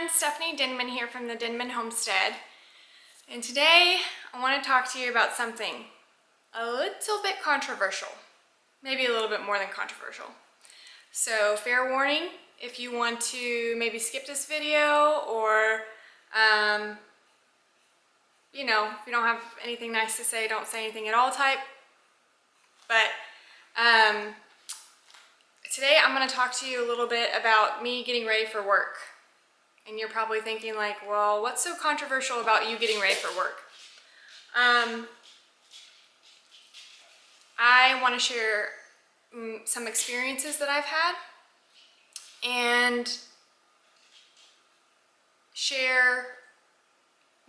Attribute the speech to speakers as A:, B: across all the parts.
A: everyone, Stephanie Denman here from the Denman Homestead, and today I want to talk to you about something a little bit controversial, maybe a little bit more than controversial. So fair warning, if you want to maybe skip this video or if you don't have anything nice to say, don't say anything at all type. But today I'm going to talk to you a little bit about me getting ready for work. And you're probably thinking like, well, what's so controversial about you getting ready for work? I want to share some experiences that I've had and share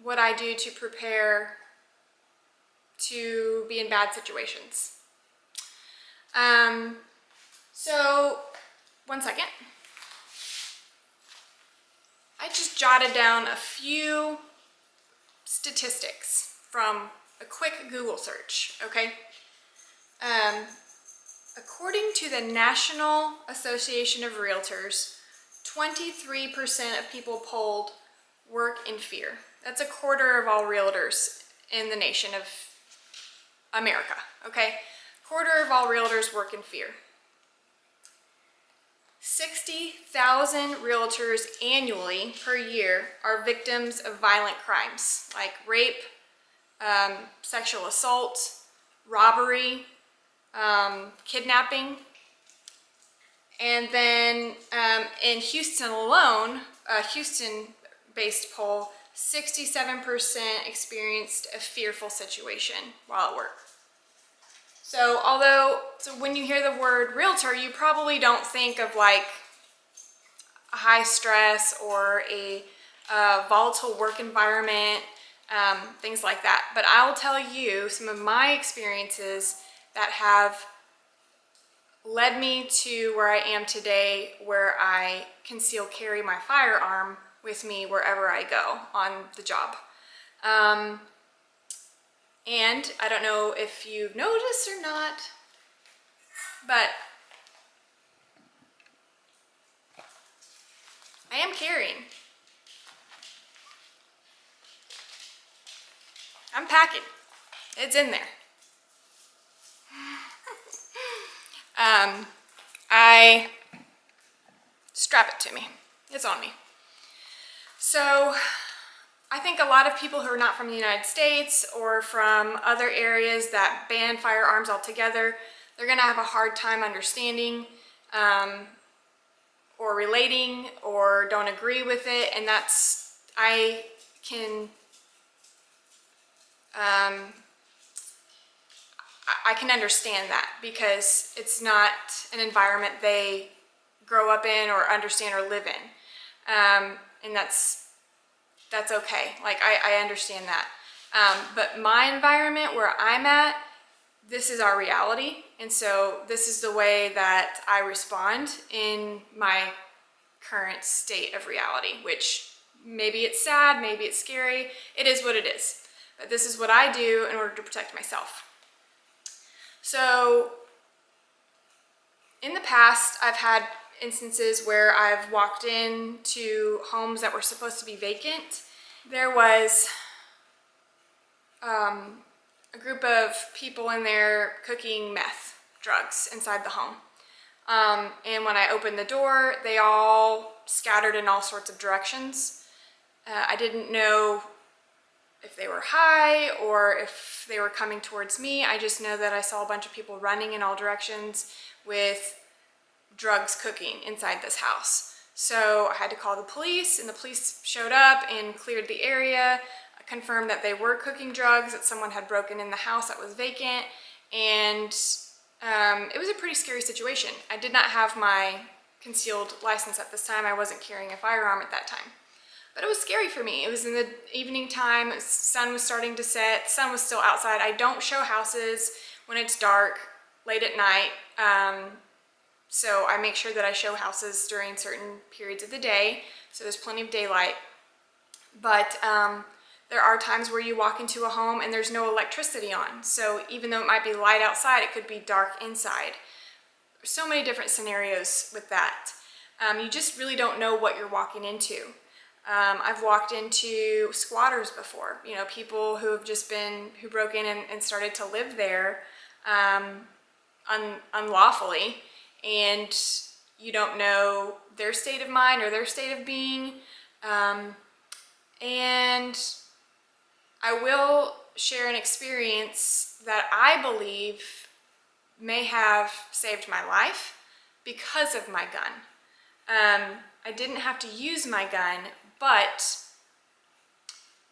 A: what I do to prepare to be in bad situations. So, one second. I just jotted down a few statistics from a quick Google search, okay? According to the National Association of Realtors, 23% of people polled work in fear. That's a quarter of all realtors in the nation of America, okay? Quarter of all realtors work in fear. 60,000 realtors annually per year are victims of violent crimes like rape, sexual assault, robbery, kidnapping. And then in Houston alone, a Houston-based poll, 67% experienced a fearful situation while at work. So when you hear the word realtor, you probably don't think of like a high stress or a volatile work environment, things like that. But I will tell you some of my experiences that have led me to where I am today, where I conceal carry my firearm with me wherever I go on the job. And I don't know if you've noticed or not, but I am carrying. I'm packing. It's in there. I strap it to me. It's on me. So I think a lot of people who are not from the United States or from other areas that ban firearms altogether, they're going to have a hard time understanding or relating or don't agree with it. And I can understand that because it's not an environment they grow up in or understand or live in. And that's okay. Like, I understand that. But my environment where I'm at, this is our reality. And so this is the way that I respond in my current state of reality, which maybe it's sad, maybe it's scary. It is what it is. But this is what I do in order to protect myself. So in the past, I've had instances where I've walked into homes that were supposed to be vacant. There was a group of people in there cooking meth drugs inside the home. And when I opened the door, they all scattered in all sorts of directions. I didn't know if they were high or if they were coming towards me. I just know that I saw a bunch of people running in all directions with drugs cooking inside this house. So I had to call the police, and the police showed up and cleared the area, confirmed that they were cooking drugs, that someone had broken in the house that was vacant, and it was a pretty scary situation. I did not have my concealed license at this time. I wasn't carrying a firearm at that time. But it was scary for me. It was in the evening time, the sun was starting to set, the sun was still outside. I don't show houses when it's dark, late at night. So I make sure that I show houses during certain periods of the day, so there's plenty of daylight. But there are times where you walk into a home and there's no electricity on. So even though it might be light outside, it could be dark inside. There's so many different scenarios with that. You just really don't know what you're walking into. I've walked into squatters before, you know, people who have just who broke in and started to live there unlawfully, and you don't know their state of mind or their state of being. And I will share an experience that I believe may have saved my life because of my gun. I didn't have to use my gun, but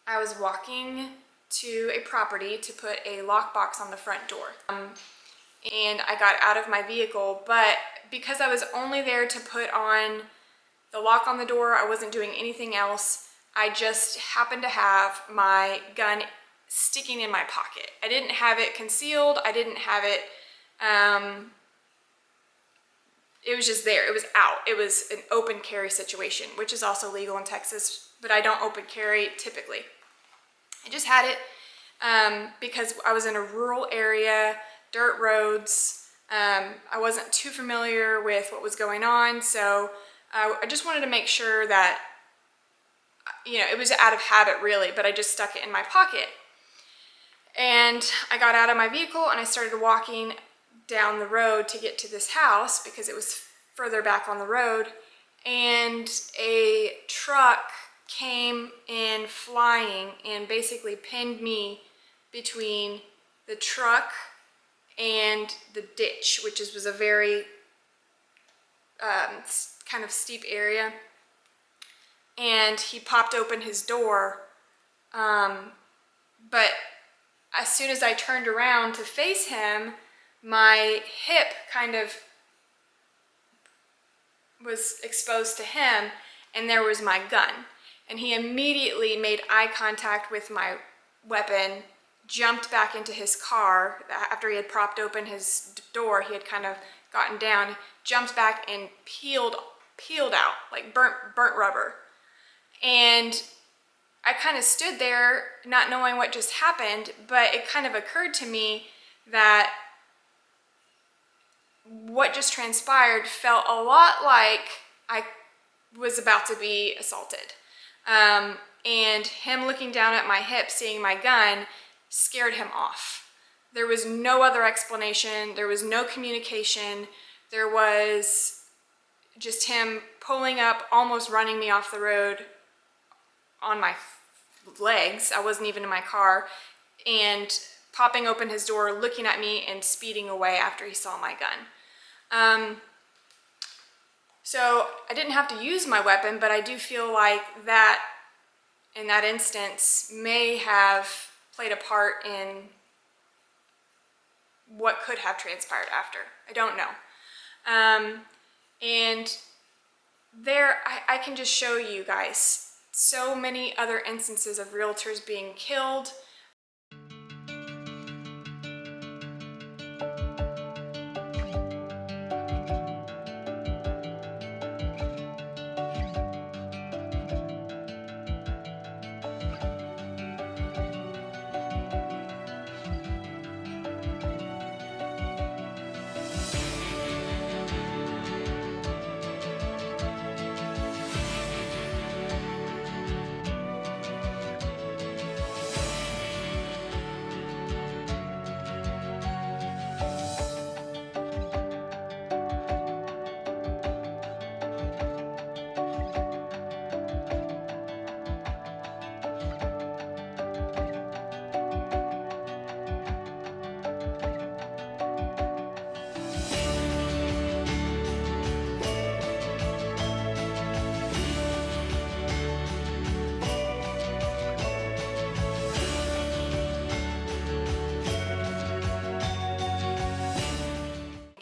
A: I was walking to a property to put a lockbox on the front door. And I got out of my vehicle, but because I was only there to put on the lock on the door, I wasn't doing anything else. I just happened to have my gun sticking in my pocket. I didn't have it concealed. I didn't have it, it was just there. It was out. It was an open carry situation, which is also legal in Texas, but I don't open carry typically. I just had it because I was in a rural area, dirt roads. I wasn't too familiar with what was going on, so I just wanted to make sure that, you know, it was out of habit really, but I just stuck it in my pocket. And I got out of my vehicle and I started walking down the road to get to this house because it was further back on the road, and a truck came in flying and basically pinned me between the truck and the ditch, which was a very kind of steep area. And he popped open his door, but as soon as I turned around to face him, my hip kind of was exposed to him, and there was my gun. And he immediately made eye contact with my weapon, jumped back into his car. After he had propped open his door, he had kind of gotten down, jumped back and peeled out like burnt rubber. And I kind of stood there not knowing what just happened, but it kind of occurred to me that what just transpired felt a lot like I was about to be assaulted. And him looking down at my hip, seeing my gun, scared him off. There was no other explanation. There was no communication. There was just him pulling up, almost running me off the road on my legs. I wasn't even in my car, and popping open his door, looking at me and speeding away after he saw my gun. So I didn't have to use my weapon, but I do feel like that in that instance may have played a part in what could have transpired after. I don't know. And there, I can just show you guys so many other instances of realtors being killed.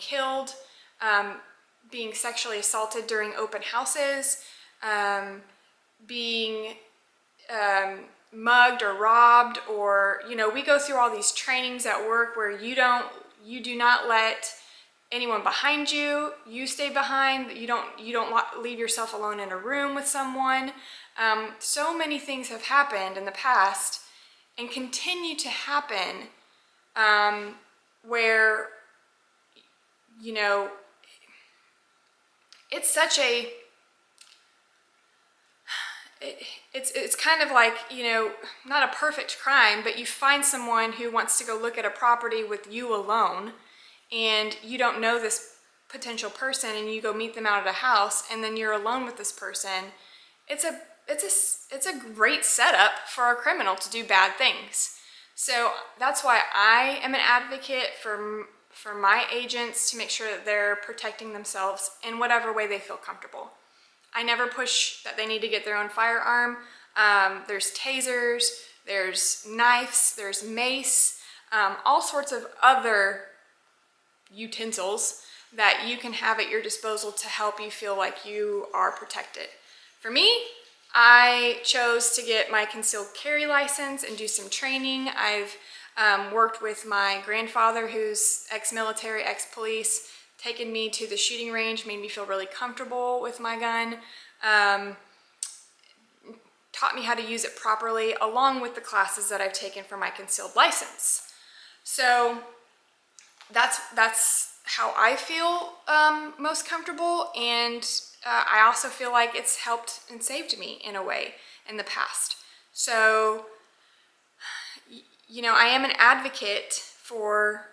A: Killed, being sexually assaulted during open houses, being mugged or robbed, or, you know, we go through all these trainings at work where you do not let anyone behind you. You stay behind. You don't leave yourself alone in a room with someone. So many things have happened in the past and continue to happen, where, you know, it's kind of like, you know, not a perfect crime, but you find someone who wants to go look at a property with you alone, and you don't know this potential person, and you go meet them out at a house, and then you're alone with this person. It's a great setup for a criminal to do bad things. So that's why I am an advocate for my agents to make sure that they're protecting themselves in whatever way they feel comfortable. I never push that they need to get their own firearm. There's tasers, there's knives, there's mace, all sorts of other utensils that you can have at your disposal to help you feel like you are protected. For me, I chose to get my concealed carry license and do some training. I've worked with my grandfather, who's ex-military, ex-police, taken me to the shooting range, made me feel really comfortable with my gun, taught me how to use it properly, along with the classes that I've taken for my concealed license. So that's how I feel most comfortable, and I also feel like it's helped and saved me in a way in the past. So, you know, I am an advocate for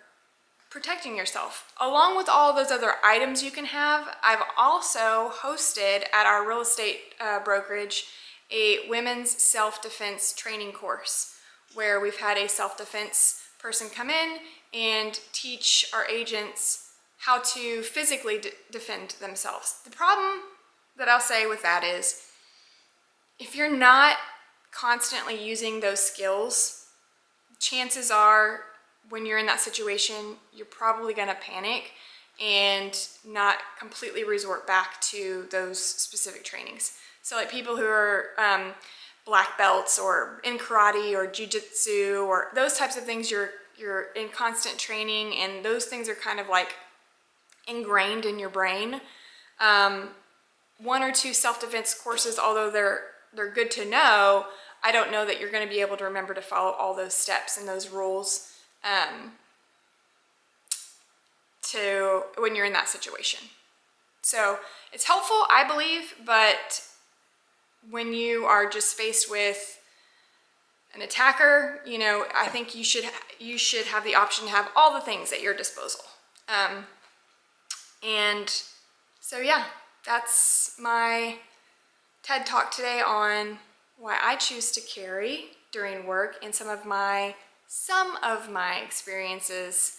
A: protecting yourself. Along with all those other items you can have, I've also hosted at our real estate brokerage a women's self-defense training course, where we've had a self-defense person come in and teach our agents how to physically defend themselves. The problem that I'll say with that is, if you're not constantly using those skills, chances are when you're in that situation, you're probably gonna panic and not completely resort back to those specific trainings. So like people who are black belts or in karate or jiu-jitsu or those types of things, you're in constant training, and those things are kind of like ingrained in your brain. One or two self-defense courses, although they're good to know, I don't know that you're going to be able to remember to follow all those steps and those rules to when you're in that situation. So it's helpful, I believe, but when you are just faced with an attacker, you know, I think you should have the option to have all the things at your disposal. And so yeah, that's my TED Talk today on why I choose to carry during work, and some of my experiences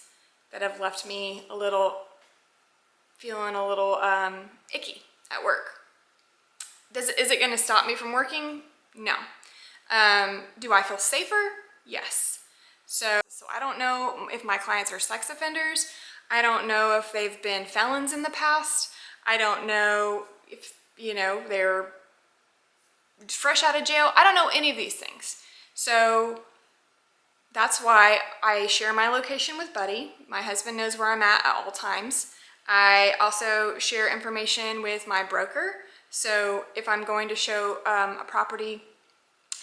A: that have left me feeling a little icky at work. Is it going to stop me from working? No. Do I feel safer? Yes. So I don't know if my clients are sex offenders. I don't know if they've been felons in the past. I don't know if, you know, they're fresh out of jail. I don't know any of these things. So that's why I share my location with Buddy. My husband knows where I'm at all times. I also share information with my broker. So if I'm going to show a property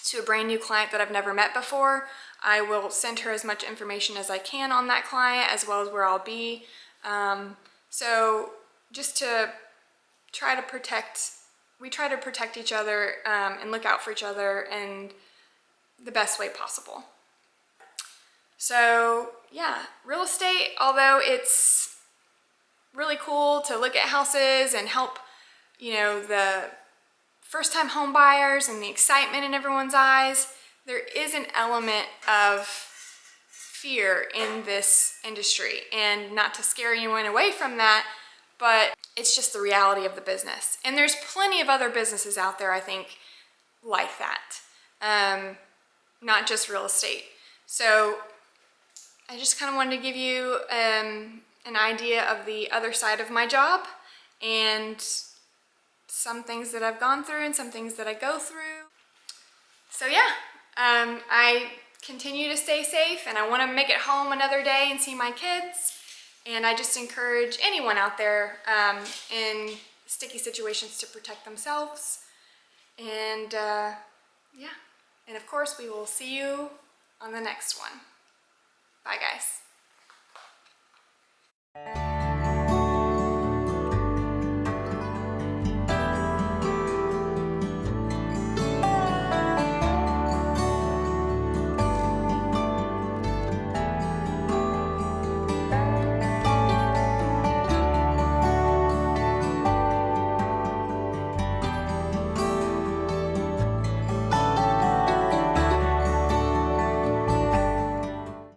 A: to a brand new client that I've never met before, I will send her as much information as I can on that client, as well as where I'll be. So just to try to protect, we try to protect each other and look out for each other in the best way possible. So yeah, real estate, although it's really cool to look at houses and help, you know, the first-time home buyers and the excitement in everyone's eyes, there is an element of fear in this industry, and not to scare anyone away from that, but it's just the reality of the business. And there's plenty of other businesses out there, I think, like that, not just real estate. So I just kind of wanted to give you an idea of the other side of my job, and some things that I've gone through and some things that I go through. So yeah, I continue to stay safe, and I want to make it home another day and see my kids. And I just encourage anyone out there in sticky situations to protect themselves. And yeah, and of course we will see you on the next one. Bye guys.